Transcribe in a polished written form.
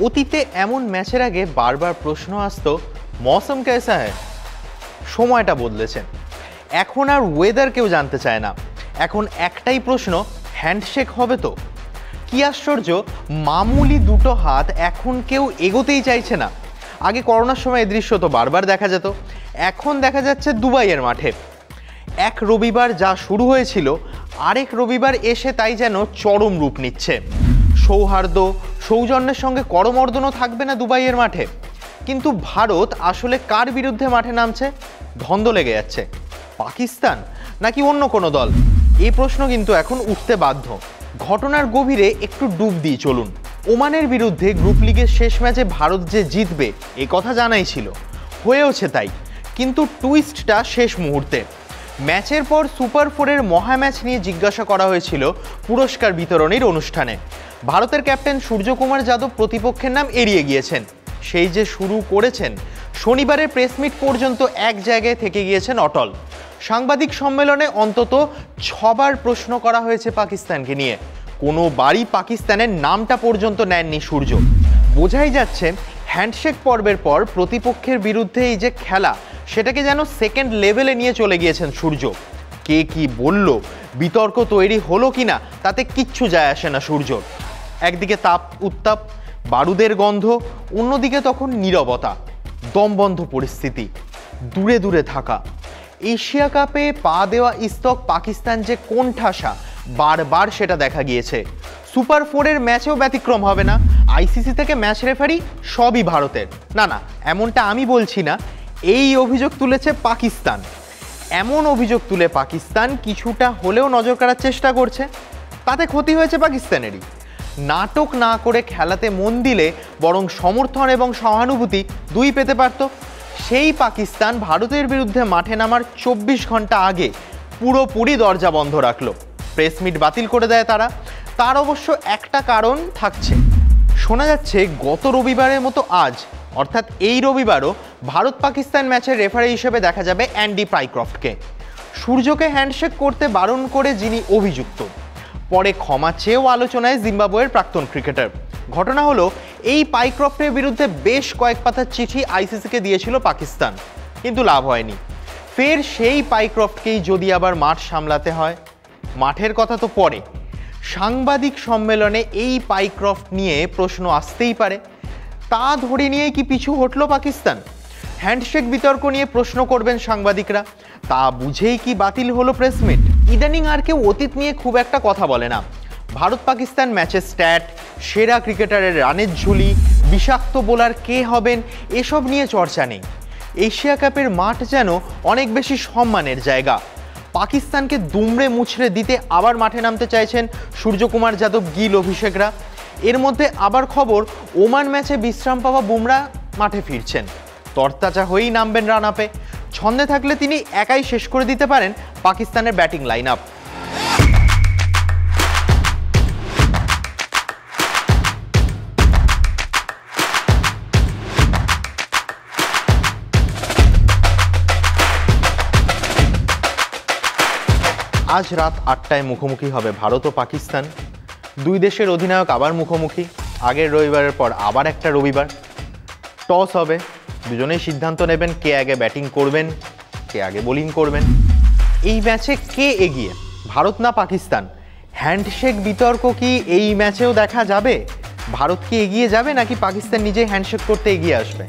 অতীতে এমন ম্যাচের আগে বারবার প্রশ্ন আসতো মৌসুম কেসা হ্যায়, সময়টা বদলেছে। এখন আর ওয়েদার কেউ জানতে চায় না, এখন একটাই প্রশ্ন, হ্যান্ডশেক হবে তো? কি আশ্চর্য, মামুলি দুটো হাত এখন কেউ এগোতেই চাইছে না। আগে করোনার সময় এই দৃশ্য তো বারবার দেখা যেত, এখন দেখা যাচ্ছে দুবাইয়ের মাঠে। এক রবিবার যা শুরু হয়েছিল আরেক রবিবার এসে তাই যেন চরম রূপ নিচ্ছে। সৌহার্দ্য সৌজন্যের সঙ্গে করমর্দনও থাকবে না দুবাইয়ের মাঠে। কিন্তু ভারত আসলে কার বিরুদ্ধে মাঠে নামছে? ধন্দ লেগে যাচ্ছে, পাকিস্তান নাকি অন্য কোনো দল? এই প্রশ্ন কিন্তু এখন উঠতে বাধ্য। ঘটনার গভীরে একটু ডুব দিয়ে চলুন। ওমানের বিরুদ্ধে গ্রুপ লিগের শেষ ম্যাচে ভারত যে জিতবে এ কথা জানাই ছিল, হয়েওছে তাই। কিন্তু টুইস্টটা শেষ মুহূর্তে। ম্যাচের পর সুপার ফোরের মহা ম্যাচ নিয়ে জিজ্ঞাসা করা হয়েছিল পুরস্কার বিতরণীর অনুষ্ঠানে। ভারতের ক্যাপ্টেন সূর্যকুমার যাদব প্রতিপক্ষের নাম এড়িয়ে গিয়েছেন। সেই যে শুরু করেছেন, শনিবারের প্রেস মিট পর্যন্ত এক জায়গায় থেকে গিয়েছেন অটল। সাংবাদিক সম্মেলনে অন্তত 6বার প্রশ্ন করা হয়েছে পাকিস্তানকে নিয়ে, কোনো বারই পাকিস্তানের নামটা পর্যন্ত নেননি সূর্য। বোঝাই যাচ্ছে হ্যান্ডশেক পর্বের পর প্রতিপক্ষের বিরুদ্ধে এই যে খেলা, সেটাকে যেন সেকেন্ড লেভেলে নিয়ে চলে গিয়েছেন সূর্য। কে কি বলল, বিতর্ক তৈরি হলো কিনা, তাতে কিচ্ছু যায় আসে না সূর্যর। একদিকে তাপ উত্তাপ, বারুদের গন্ধ, অন্যদিকে তখন নীরবতা, দমবন্ধ পরিস্থিতি, দূরে দূরে থাকা। এশিয়া কাপে পা দেওয়া ইস্তক পাকিস্তান যে কোণঠাসা, বারবার সেটা দেখা গিয়েছে। সুপার ফোরের ম্যাচেও ব্যতিক্রম হবে না। আইসিসি থেকে ম্যাচ রেফারি সবই ভারতের। না না, এমনটা আমি বলছি না, এই অভিযোগ তুলেছে পাকিস্তান। এমন অভিযোগ তুলে পাকিস্তান কিছুটা হলেও নজর কাড়ার চেষ্টা করছে, তাতে ক্ষতি হয়েছে পাকিস্তানেরই। নাটক না করে খেলাতে মন দিলে বরং সমর্থন এবং সহানুভূতি দুই পেতে পারত। সেই পাকিস্তান ভারতের বিরুদ্ধে মাঠে নামার 24 ঘন্টা আগে পুরোপুরি দরজা বন্ধ রাখলো, প্রেস মিট বাতিল করে দেয় তারা। তার অবশ্য একটা কারণ থাকছে। শোনা যাচ্ছে গত রবিবারের মতো আজ, অর্থাৎ এই রবিবারও ভারত পাকিস্তান ম্যাচের রেফারি হিসেবে দেখা যাবে অ্যান্ডি পাইক্রফটকে। সূর্যকে হ্যান্ডশেক করতে বারণ করে যিনি অভিযুক্ত, পরে ক্ষমা চেয়েও আলোচনায় জিম্বাবুয়ের প্রাক্তন ক্রিকেটার। ঘটনা হলো, এই পাইক্রফটের বিরুদ্ধে বেশ কয়েক পাতার চিঠি আইসিসিকে দিয়েছিল পাকিস্তান, কিন্তু লাভ হয়নি। ফের সেই পাইক্রফটকেই যদি আবার মাঠ সামলাতে হয়, মাঠের কথা তো পরে, সাংবাদিক সম্মেলনে এই পাইক্রফট নিয়ে প্রশ্ন আসতেই পারে। তা ধরে নিয়েই কি পিছু হটল পাকিস্তান? হ্যান্ডশেক বিতর্ক নিয়ে প্রশ্ন করবেন সাংবাদিকরা, তা বুঝেই কি বাতিল হলো প্রেস মিট? ইদানিং আর কেউ অতীত নিয়ে খুব একটা কথা বলে না। ভারত পাকিস্তান ম্যাচের স্ট্যাট, সেরা ক্রিকেটারের রানের ঝুলি, বিষাক্ত বোলার কে হবেন, এসব নিয়ে চর্চা নেই। এশিয়া কাপের মাঠ যেন অনেক বেশি সম্মানের জায়গা। পাকিস্তানকে দুমড়ে মুছড়ে দিতে আবার মাঠে নামতে চাইছেন সূর্যকুমার যাদব, গিল, অভিষেকরা। এর মধ্যে আবার খবর, ওমান ম্যাচে বিশ্রাম পাওয়া বুমরা মাঠে ফিরছেন, তরতাজা হয়েই নামবেন রান আপে। ছন্দে থাকলে তিনি একাই শেষ করে দিতে পারেন পাকিস্তানের ব্যাটিং লাইন আপ। আজ রাত 8টায় মুখোমুখি হবে ভারত ও পাকিস্তান। দুই দেশের অধিনায়ক আবার মুখোমুখি। আগের রবিবারের পর আবার একটা রবিবার। টস হবে, দুজনেই সিদ্ধান্ত নেবেন কে আগে ব্যাটিং করবেন, কে আগে বোলিং করবেন। এই ম্যাচে কে এগিয়ে, ভারত না পাকিস্তান? হ্যান্ডশেক বিতর্ক কি এই ম্যাচেও দেখা যাবে? ভারত কি এগিয়ে যাবে নাকি পাকিস্তান নিজেই হ্যান্ডশেক করতে এগিয়ে আসবে?